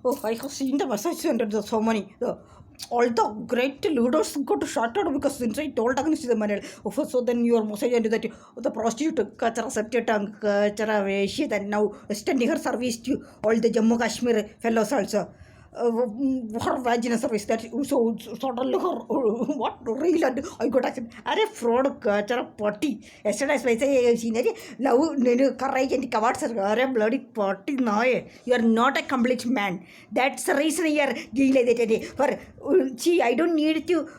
Oh, I have seen the message center. There's so many. All the great leaders got shuttered because since I told against the money. So then your message into that the prostitute Kachara Septetang Kachara Veshi that now extending her service to all the Jammu Kashmir fellows also. Her vagina service that so sort of what real and I got action. Are a fraud Kachara potty. Yesterday I say seen it. Love courage and cowards are a bloody potty now. You are not a complete man. That's the reason you are gay. For see, I don't need to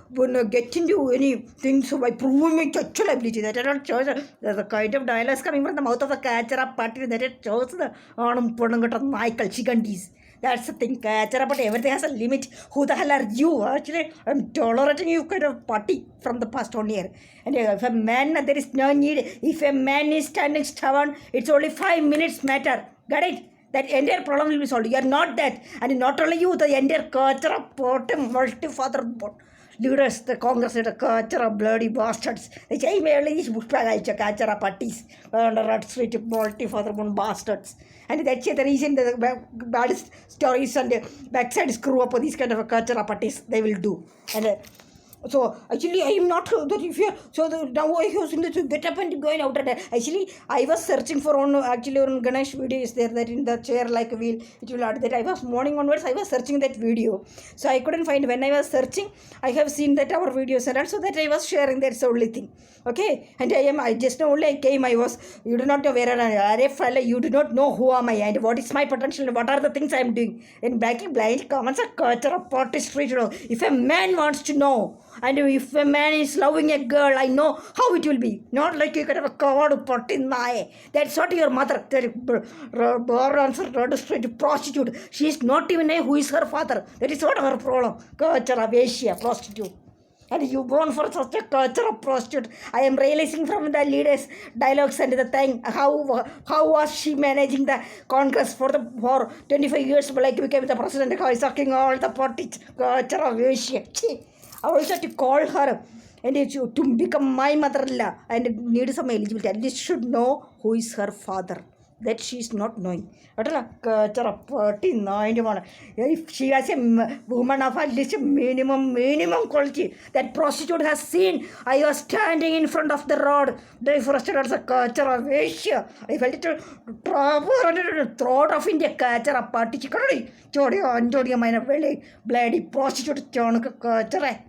get into anything so by proving my sexual ability. That I don't shows the kind of dialogues coming from the mouth of a catcher up party that it shows the Michael Chigandis. That's the thing, catcher, but everything has a limit. Who the hell are you? Actually, I'm tolerating you kind of party from the past 1 year. And if a man, there is no need. If a man is standing stubborn, it's only 5 minutes matter. Got it? That entire problem will be solved. You are not that. And not only you, the entire culture of multi-father leaders, the Congress, the culture of bloody bastards. The same early is Bushpag, culture of parties, and the red street multi-father bastards. And that's the reason the bad stories and the backside screw up these kind of a culture of parties they will do. And so actually I am not that if you so now I have seen that to get up and going out at actually I was searching for one Ganesh video is there that in the chair like a wheel it will add that I was morning onwards I was searching that video, so I couldn't find. When I was searching I have seen that our videos and also that I was sharing, that's the only thing. Okay, and I just know only I came, I was, you do not know where I am, you do not know who am I and what is my potential and what are the things I am doing. In backing blind comments a culture of party street. If a man wants to know and if a man is loving a girl, I know how it will be. Not like you can have a coward pot in my. That's not your mother. Prostitute. She is not even a who is her father. That is not her problem. Culture of Asia, prostitute. And you born for such a culture of prostitute. I am realizing from the leaders' dialogues and the thing how was she managing the Congress for 25 years like became the president, how is sucking all the parties. Culture of Asia. I also to call her and to become my mother-in-law and need some eligibility. At least should know who is her father. That she is not knowing. If she has a woman of at least minimum quality, that prostitute has seen. I was standing in front of the road. They frustrated as a culture of Asia. I felt it throat of India culture of party chicken. Jodia minor bloody prostitute culture.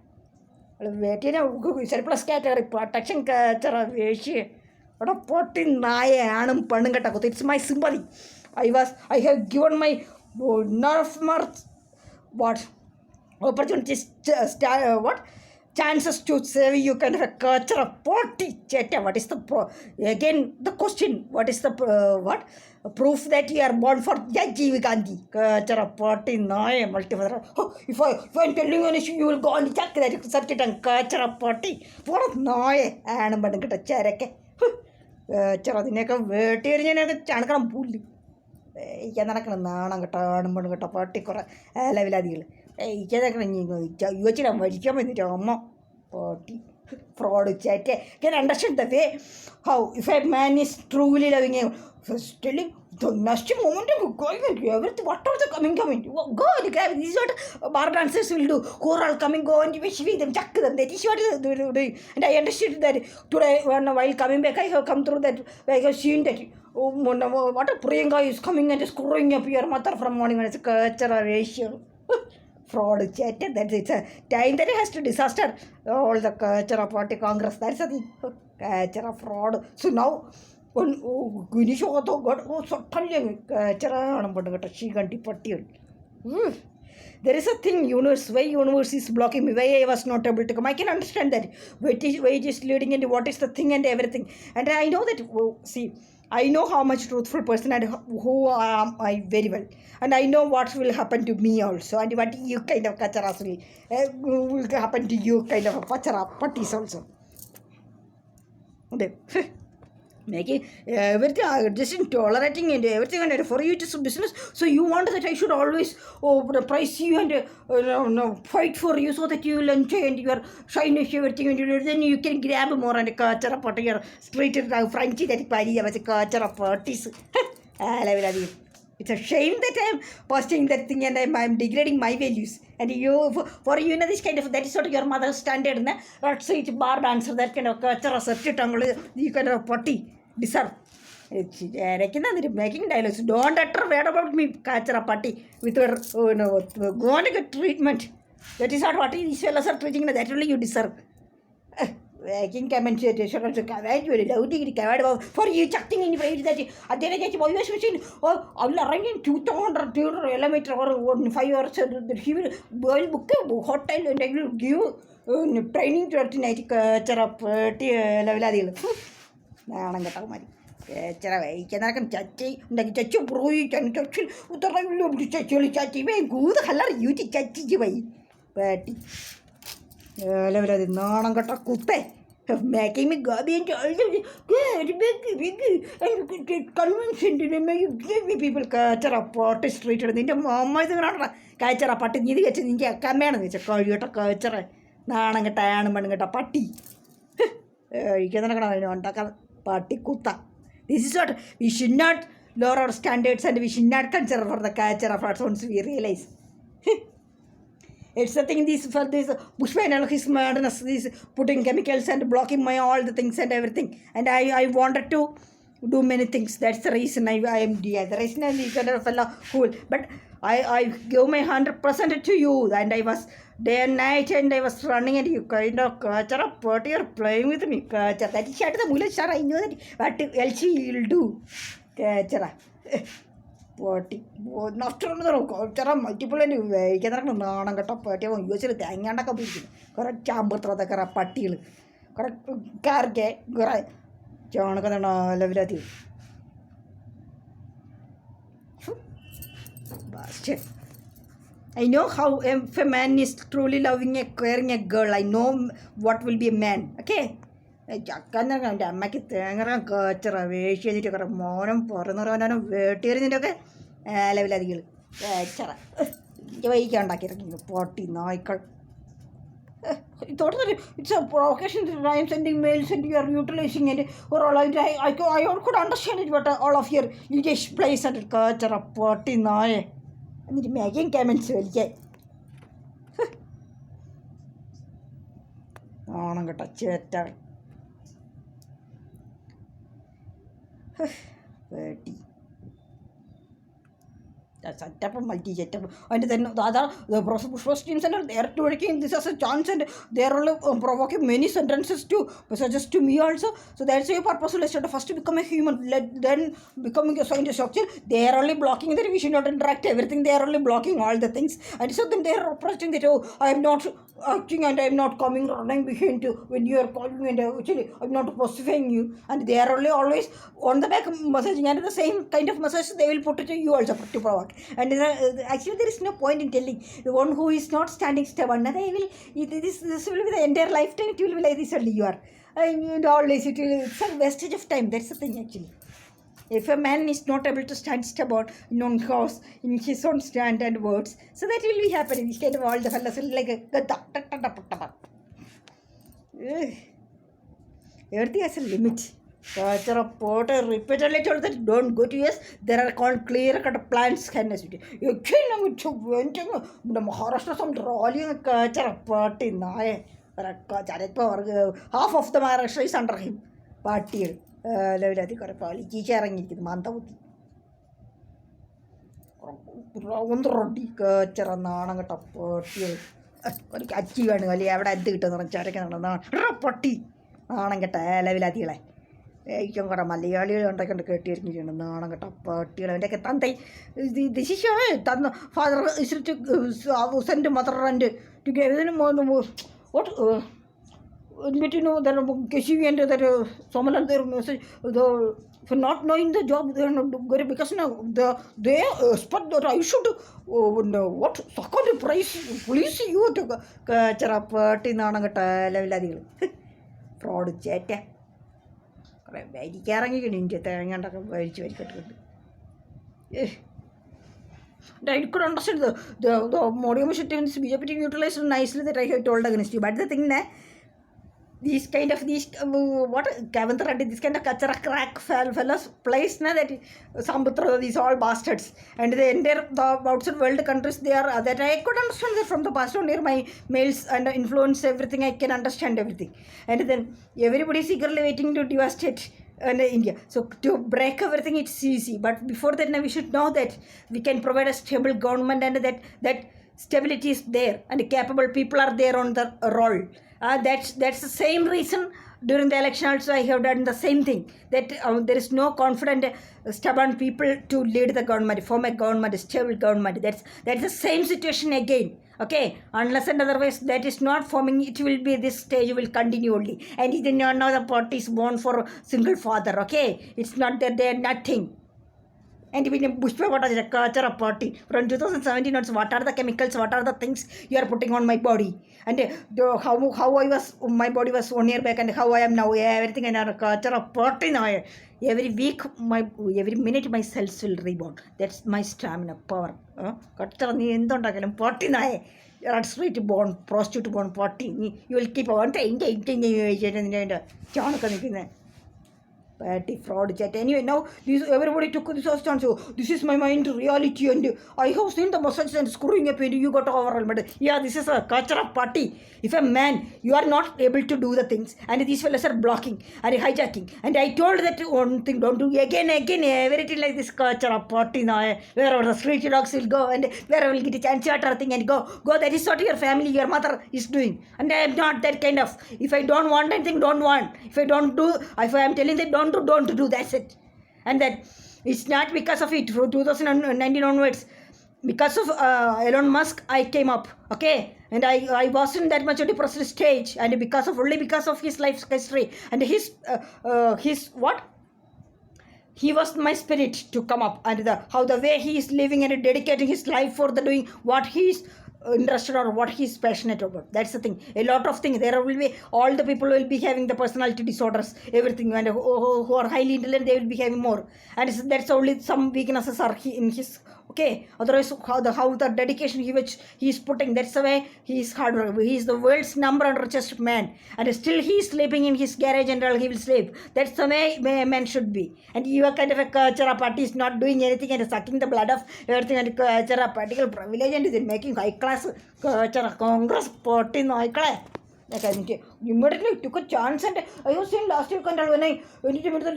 Surplus category protection culture of Asia. It's my sympathy. I have given my nerve what opportunities chances to save you kind of a culture of party chat. What is the again the question? What is the proof that you are born for Rajiv Gandhi? Culture of party multiple. If I'm telling you an issue, you will go and check that subject and culture of party. What no and but get a chair. ചെറുതിനെയൊക്കെ വേട്ടിയെറിഞ്ഞതിനൊക്കെ ചണക്കണം പുല്ല് ഇരിക്കാൻ നടക്കണം നാണം കെട്ടാണും പെണ്ണും കെട്ട പാട്ടി കുറേ ലെവലാദികൾ ഇരിക്കാതൊക്കെ യുവച്ചിടാ മരിക്കാൻ വന്നിട്ട് അമ്മ പാട്ടി fraud chat. Can understand the way how if a man is truly loving you, telling the next moment going everything, what are the coming? Go and this is what bar dancers will do. Who are all coming, go and wish with them, chuck them. That is what they do. And I understood that today while coming back I have come through that I have seen that what a Priyanka is coming and screwing up your mother from morning when it's a culture ratio. Fraud chat, that it's a time that it has to disaster all the culture of party Congress. That's a thing. Culture of fraud. So now there is a thing, universe, why universe is blocking me, why I was not able to come. I can understand that. Why it is leading into what is the thing and everything. And I know that, see, I know how much truthful person and who am I very well. And I know what will happen to me also. And what you kind of kacharas will happen to you kind of a pachara parties also. Making everything just tolerating and everything and for you it is business. So you want that I should always price you and fight for you so that you will enjoy and your shyness everything and then you can grab more and culture of party your straight Frenchy that party was a culture of parties. I love it. It's a shame that I'm posting that thing and I'm degrading my values. And you, for you know, this kind of, that is what your mother's standard, na? Let's say it's bar dancer, that kind of culture, you kind of potty deserve. It's making dialogues. Don't utter word about me, culture potty, with your, go on a good treatment. That is not what these fellows are treating, that only you deserve. Making commentation for you chucking in that at the end of your machine or I will arrive in 200 kilometer or 5 hours. He will book a hotel and I will give training to night level. Can touch your bro, you can touch you with the regular chatty way. Good, hello, you to chatty way. But making me gobby and convincing you give me people culture of pot street and the mamma culture of party in the command which a call you a culture. Nananga Tayan get a party. You cannot party kuta. This is what we should not lower our standards and we should not consider for the culture of our own we realize. It's the thing for this bushman his madness, this putting chemicals and blocking my all the things and everything. And I wanted to do many things. That's the reason I am the reason I'm kind of fellow cool. But I give my 100% to you, and I was day and night and I was running and you kind of culture of party or playing with me. Culture that is shut the bullet. I know that what else you'll do. Culture. Party. Not another culture, multiple anyway. Can I get a party on usually the Angana Kabin? Correct chamber through the Karapatil. Correct carge, Gorai. Jonathan Levirati. Bastard. I know how if a man is truly loving a caring a girl, I know what will be a man. Okay? അമ്മയ്ക്ക് തേങ്ങ കച്ചറ വേഷിച്ചിട്ട് മോനം പുറന്നുറവാനും വേട്ടിയെറിഞ്ഞിട്ടൊക്കെ ലെവലധികൾ കച്ചറ എനിക്ക് വൈകാണ്ടാക്കിയിറങ്ങി പൊട്ടി നായ്ക്കൾ totally it's a provocation that I am sending mails and you are utilizing it or all I could understand it but all of your you just place and culture a potty nae and making comments will get on got a chatter. 30. That's a type of multi-jet. And then the other, the first team center, they are taking this as a chance and they are all provoking many sentences to suggest to me also. So that's why purposeful instead of first to become a human, then becoming a scientist structure, they are only blocking that we should not interact everything, they are only blocking all the things. And so then they are approaching that, oh, I am not acting and I am not coming running behind you when you are calling me and actually I am not pacifying you. And they are only always on the back messaging and the same kind of message they will put it to you also to provoke. And actually there is no point in telling the one who is not standing stubborn. They will, this will be the entire lifetime, it will be like this only you are. And always it's a wastage of time, that's the thing actually. If a man is not able to stand stubborn in his own stand and words, so that will be happening. Instead of all the fellas will like everything has a limit. Culture of Porter repeatedly told that don't go to US. There are called clear cut plans. You can't the Maharashtra some rolling culture of party. Half of the Maharashtra is under him. Party. Levelati Karapali, Chicharangi, Mantauti. Rodi Charananga top party. Achieve and I have at the Charakan Rapati. Anangata Levelati. You got a Malayali and I can get it in a party and take a tante. The issue father is to send a mother and to get any more. What? But you know that Keshi and that someone and their message for not knowing the job they are not good because now they spot that I should what second price police you to Charapati Nanagata level fraud chat. Very carrying in India and very good. I could understand the Modium should BJP utilized nicely that I have told against you, but the thing that these kind of these what Kavandra did, this kind of kachara crack fellows place na that Sambutra, these all bastards, and the entire the outside world countries they are that I could understand that from the past on near my mails and influence everything I can understand everything, and then everybody is eagerly waiting to devastate India. So to break everything it's easy, but before that now we should know that we can provide a stable government and that stability is there and capable people are there on the roll. That's the same reason during the election also I have done the same thing, that there is no confident stubborn people to lead the government, form a government, a stable government. That's the same situation again. Okay, unless and otherwise that is not forming, it will be this stage will continue only, and it is not now the party is born for a single father. Okay, it's not that they are nothing. And even Bushpa, what is the culture of party? From 2017 onwards, what are the chemicals, what are the things you are putting on my body? And how I was, my body was 1 year back and how I am now, everything in our culture of party now. Every week, every minute my cells will rebound. That's my stamina, power. Party now. Straight born, prostitute born party. You will keep on petty fraud chat. Anyway, now everybody took this as chance. So this is my mind reality, and I have seen the messages and screwing up, and you got overall. But yeah, this is a culture of party. If a man, you are not able to do the things, and these fellas are blocking and hijacking. And I told that one thing, don't do again, everything like this culture of party now. Wherever the street dogs will go, and wherever will get a chance charter thing and go. That is what your family, your mother is doing. And I am not that kind of. If I don't want anything, don't want. If I don't do, if I am telling that don't do, that's it. And that it's not because of it from 2019 onwards, because of Elon Musk I came up, okay, and I wasn't that much a depressed stage, and only because of his life history and his what he was my spirit to come up, and the way he is living and dedicating his life for the doing what he is interested or what he is passionate about. That's the thing. A lot of things there will be, all the people will be having the personality disorders, everything, and who are highly intelligent they will be having more, and that's only some weaknesses are in his. Okay, otherwise how the dedication he is putting, that's the way he is hard work. He is the world's number one richest man, and still he is sleeping in his garage and all, he will sleep. That's the way a man should be. And you are kind of a culture party is not doing anything and sucking the blood of everything, and culture particular privilege and is making high class culture Congress party no high class. Like I mean, immediately took a chance, and I was saying last week when I went to everybody,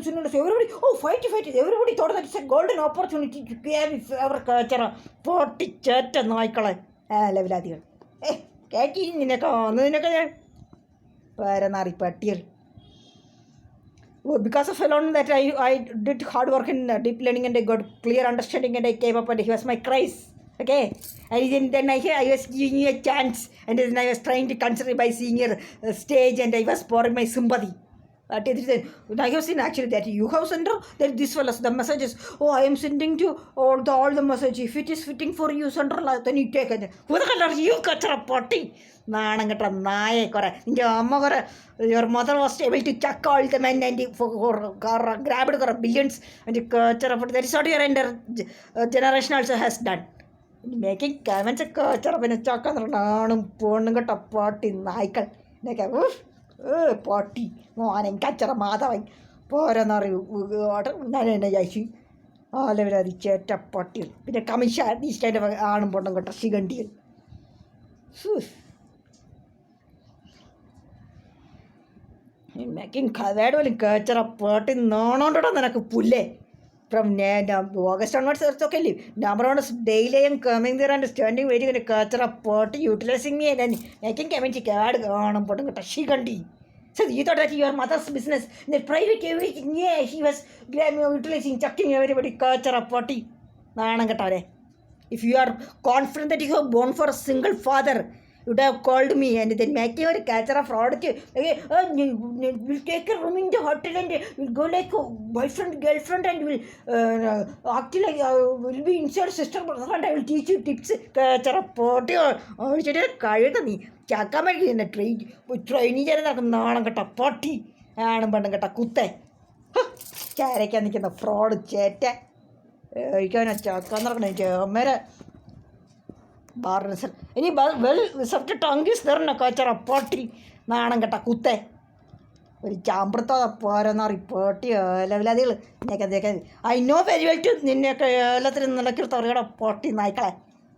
fight it. Everybody thought that it's a golden opportunity to have our culture party chat and I call it. Level at you. Eh, catchy in a car, Paranari party. Because of alone that I did hard work in deep learning and I got clear understanding and I came up and he was my Christ. Okay, and then I was giving you a chance, and then I was trying to consider by seeing your stage, and I was pouring my sympathy. I have seen actually that you have sent that this fellows the messages. I am sending to all the message. If it is fitting for you, Sandra, then you take it. What the hell are you culture party? Your mother was able to chuck all the men and grabbed billions and the culture of that is what your generation also has done. Making comments a culture when a chuck on the porn got a party in Michael. Like a party. Morning, catch a mother. Poor and water. Nanayashi. All over the chat a party. With a coming shot, this kind of an arm bottom got a second deal. Making culture a party. No, pulle. From August onwards, it's okay. Number one is daily and coming there and standing waiting in a culture of party, utilizing me and then making a card on and putting a shigandi. So you thought that your mother's business, the private everything, yeah, she was utilizing, chucking everybody culture of party. If you are confident that you have born for a single father, you would have called me and then make your catcher a fraud. We'll take a room in the hotel and we'll go like boyfriend, girlfriend, and we'll act like we'll be inside sister, brother, and I will teach you tips. Catcher a party or me. Chakama in a trade with training and a party and a kutte. Charek and the fraud chat. You can a chakana. Any well subject tongue is there in a culture of party. Nanangata kutte. ഒരു ചാമ്പൃത്ത പോരെന്ന report ലെവലതികൾ നിനക്കതൊക്കെ I know very well to നിന്നെയൊക്കെ എല്ലാത്തിനും നിലയ്ക്ക് തറിയട പൊട്ടി നായ്ക്കളെ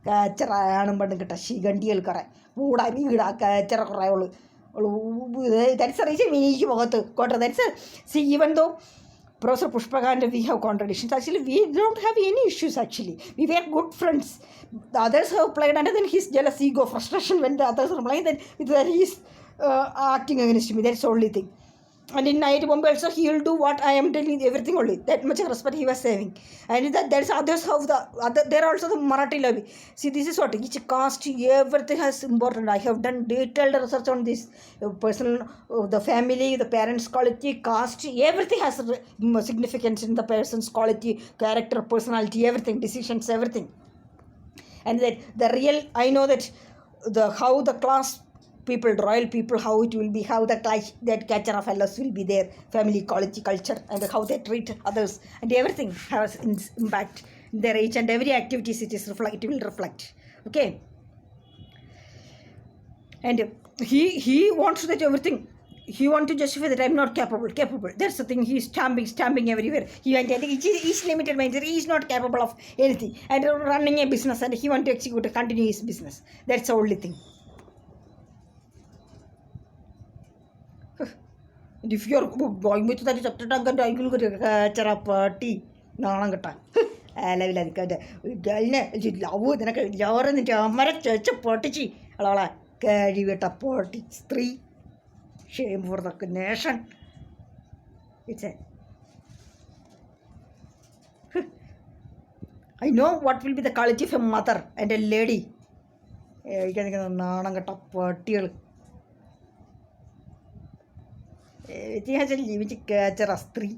കച്ചറാണ് പെണ്ണും കിട്ട ശിഖണ്ഡികൾ കുറേ കൂടാ വീടാ കച്ചറ കുറേ ഉള്ളു ദാറ്റ്സ് റീസൺ വിനീക്ക് മുഖത്ത് കോട്ടെ that's C even though Professor Pushpaka and we have contradictions. Actually, we don't have any issues actually. We were good friends. The others have played, and then his jealous ego, frustration when the others are playing, that he is acting against me. That's the only thing. And in night Bombay also he will do what I am telling, everything only. That much respect he was saving. And there's others of the other. There are also the Marathi lobby. See, this is what each caste, everything has important. I have done detailed research on this. Personal, the family, the parents' quality, caste, everything has significance in the person's quality, character, personality, everything, decisions, everything. And that the real, I know that how the class people, royal people, how it will be, how that catcher of fellows will be there, family, quality, culture, and how they treat others, and everything has impact in their age, and every activities it will reflect. Okay, and he wants that everything. He wants to justify that I'm not capable. That's the thing. He's stamping everywhere. He went, he's limited mindset. He's not capable of anything, and running a business, and he wants to execute, continue his business. That's the only thing. And if you're going with that chapter, I will go to Charapati, Nanangata. I like Galna, Lawu, then I yawn into a Marat church of Portici. Alala, carry it up Portis 3. Shame for the nation. It's a. I know what will be the quality of a mother and a lady. You can get a Nanangata Porti. It has a limited catcher as 3.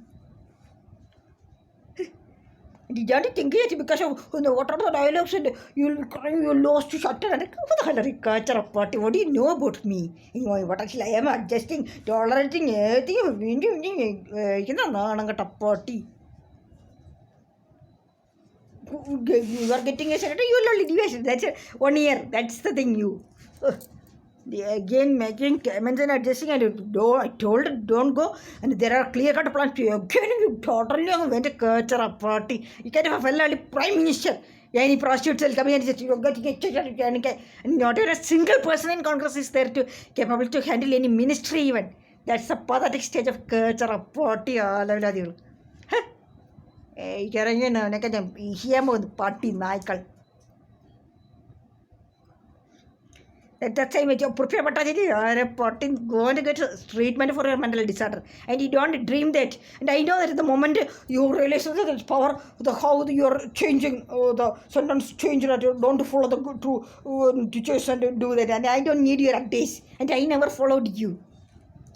Did you think it because of what are the dialogues and you'll cry, you lost to shutter and what the hell are you catcher of party? What do you know about me? You know what actually I am adjusting, tolerating everything, you know, a party. You are getting a secretary, you will only deviation. That's 1 year. That's the thing you. Again making comments and adjusting, and I told her don't go, and there are clear cut plans to again you totally went a culture of party. You can't have a fellow prime minister, any prostitutes will come in and you're getting and not even a single person in Congress is there to capable to handle any ministry even. That's a pathetic stage of culture of party. Party Michael. At that time, you're going to get treatment for your mental disorder, and you don't dream that. And I know that at the moment you realize that it's power, how you're changing the sentence change, that you don't follow the true teachers and do that. And I don't need your updates, and I never followed you,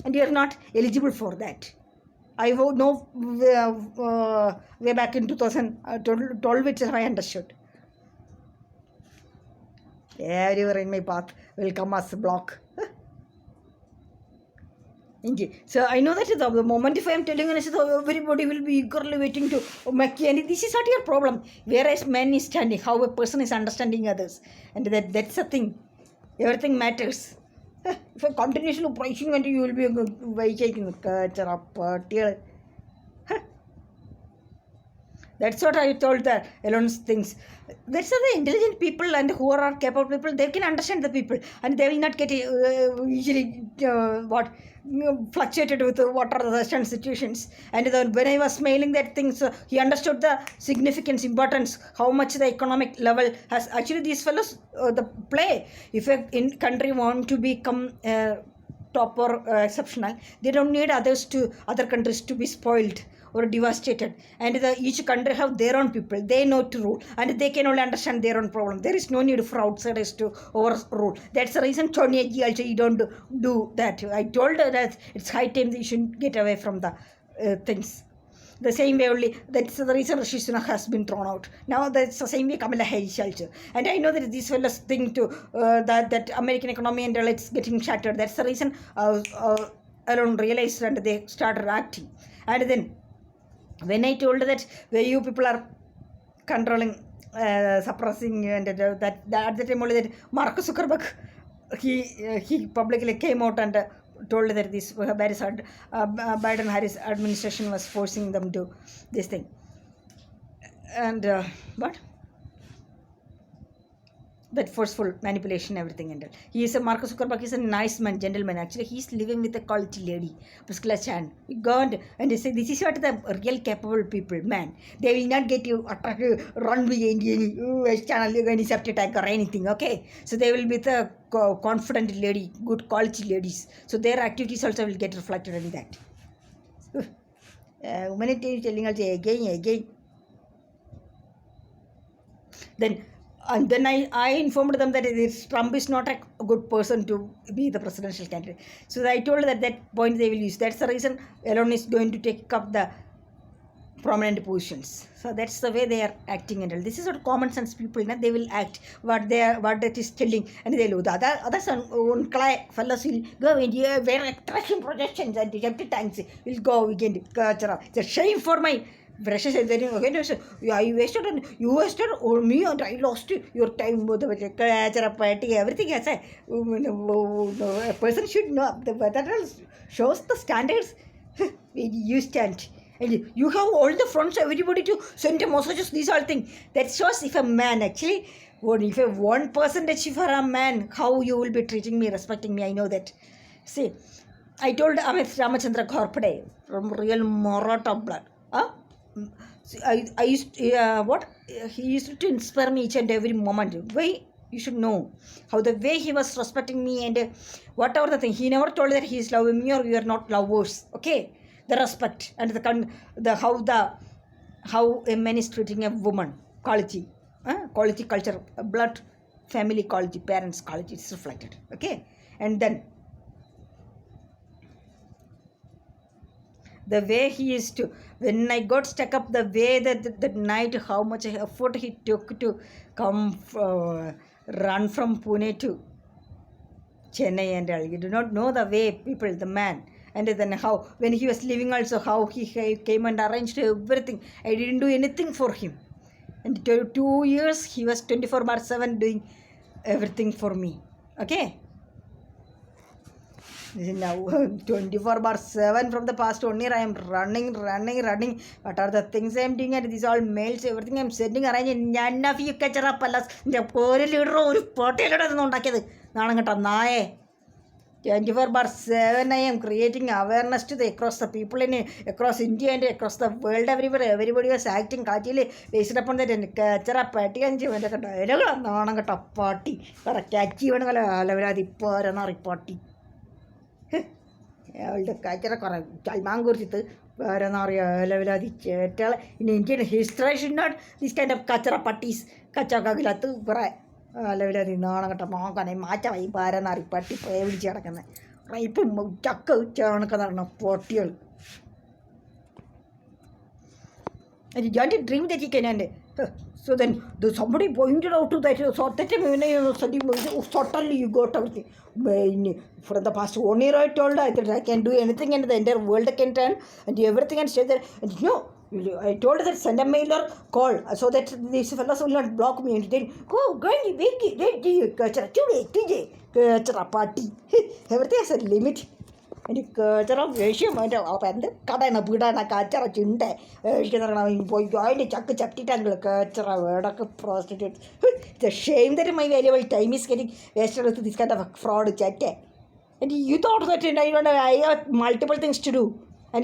and you're not eligible for that. I would know way back in 2012, which I understood. Everywhere in my path will come as a block. So I know that the moment if I am telling you, everybody will be eagerly waiting to make you. And this is not your problem. Whereas man is standing, how a person is understanding others, and that's the thing. Everything matters. If I continuously preaching, and you will be taking the That's what I told the Elon's things. That's how the intelligent people and who are capable people, they can understand the people, and they will not get usually fluctuated with what are the certain situations. And when I was smiling that thing, so he understood the significance, importance, how much the economic level has. Actually, these fellows, the play, if a country want to become top or exceptional, they don't need other countries to be spoiled or devastated, and each country have their own people. They know to rule, and they can only understand their own problem. There is no need for outsiders to overrule. That's the reason Sonia Ji also you don't do that. I told her that it's high time that you should get away from the things. The same way only, that's the reason Rishi Sunak has been thrown out. Now that's the same way Kamala Harris also. And I know that this fellows thing to that American economy and it's getting shattered. That's the reason Elon realized and they started acting. And then when I told that where you people are controlling, suppressing, and that at the time only that Mark Zuckerberg, he publicly came out and told that this Biden-Harris administration was forcing them to this thing. And but that forceful manipulation, everything and all. He is a Marcus Zuckerberg is a nice man, gentleman. Actually, he's living with a quality lady, Priscilla Chan. God, and they say this is what the real capable people, man. They will not get you attracted, run behind any channel, any subject tag or anything. Okay, so they will be the confident lady, good quality ladies. So their activities also will get reflected in that. Many times telling us again. Then I informed them that Trump is not a good person to be the presidential candidate. So I told that point they will use. That's the reason Elon is going to take up the prominent positions. So that's the way they are acting and all. This is what common sense people, they will act what it is telling, and they will do. The others on fellows will go in here, where attraction projections and empty tanks will go again. It's a shame for my precious engineering. Okay, you wasted or me, and I lost your time. Everything as a person should know. That shows the standards you stand. And you have all the fronts, everybody to send messages, these all things. That shows if a man actually, if a 1% for a man, how you will be treating me, respecting me, I know that. See, I told Amit Ramachandra Khorpade from real Maratha blood. I used he used to inspire me each and every moment. Why? You should know how the way he was respecting me and whatever the thing. He never told that he is loving me or we are not lovers. Okay, the respect and how a man is treating a woman, quality culture, blood, family quality, parents quality, it's reflected. Okay, and then the way he used to, when I got stuck up, the way that night, how much effort he took to come run from Pune to Chennai and all. You do not know the way people, the man. And then how, when he was leaving also, how he came and arranged everything. I didn't do anything for him. And 2 years, he was 24/7 doing everything for me. Okay? Now 24/7 from the past 1 year, I am running. What are the things I am doing? And these all mails, everything I am sending, arranging. None of you catch up. The poor leader or party leader is not like it. 24/7 I am creating awareness to the across the people across India and across the world. Everybody was acting based upon that and catch up party and party or a catchy party. In Indian history should not this kind of kachara parties party pottial. And you don't dream that he can end. So then somebody pointed out to that sort that certainly you got everything. For the past 1 year I told her that I can do anything and the entire world can turn and everything and stay there. And no, I told her that send a mail or call so that these fellows will not block me. And then go party. Everything has a limit. And ratio might have opened. Katana Buddha Kachara Chinde. Boy joined Chuck Chapti Tangle Kachara prostitute. It's a shame that my valuable time is getting wasted to this kind of fraud chat. And you thought that I have multiple things to do. And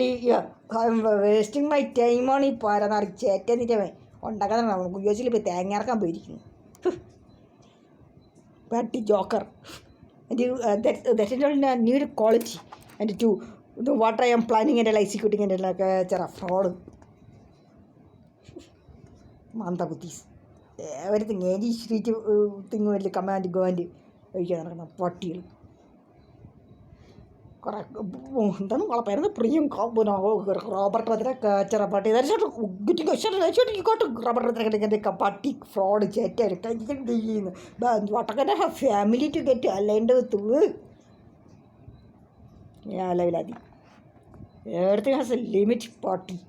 I'm wasting my time on it. Paranar chat anytime. On Dagan, usually with Angarka. Patty Joker. And that is all new quality. And to what I am planning and executing and like a fraud. Manta Buddhis. Everything, any street thing will come and go and potty. Correct. Then all parents premium cop, Robert Charapati. That's not good. You got to Robert the party fraud jet. But what kind of a family to get a lender to? Yeah, Lavadi. Everything has a limit party.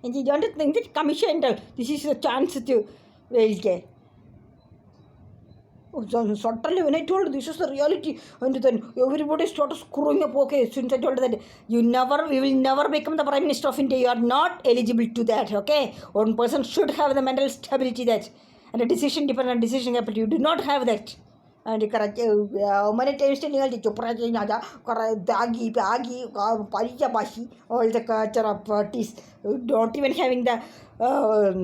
And you don't think that commission, this is a chance to get. Suddenly, when I told this is the reality, and then everybody started screwing up. Okay, since I told that you will never become the Prime Minister of India. You are not eligible to that. Okay, one person should have the mental stability that, and a decision dependent decision capability. You do not have that. And correct, many times telling you to Praja, Dagi, Bagi, Parija Bashi, all the culture of parties, don't even having the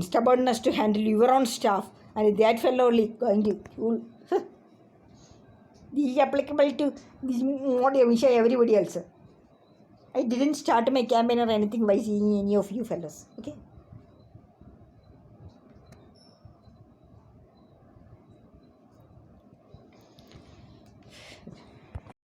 stubbornness to handle your own stuff. And that fellow only going to this is applicable to this what everybody else. I didn't start my campaign or anything by seeing any of you fellows. Okay.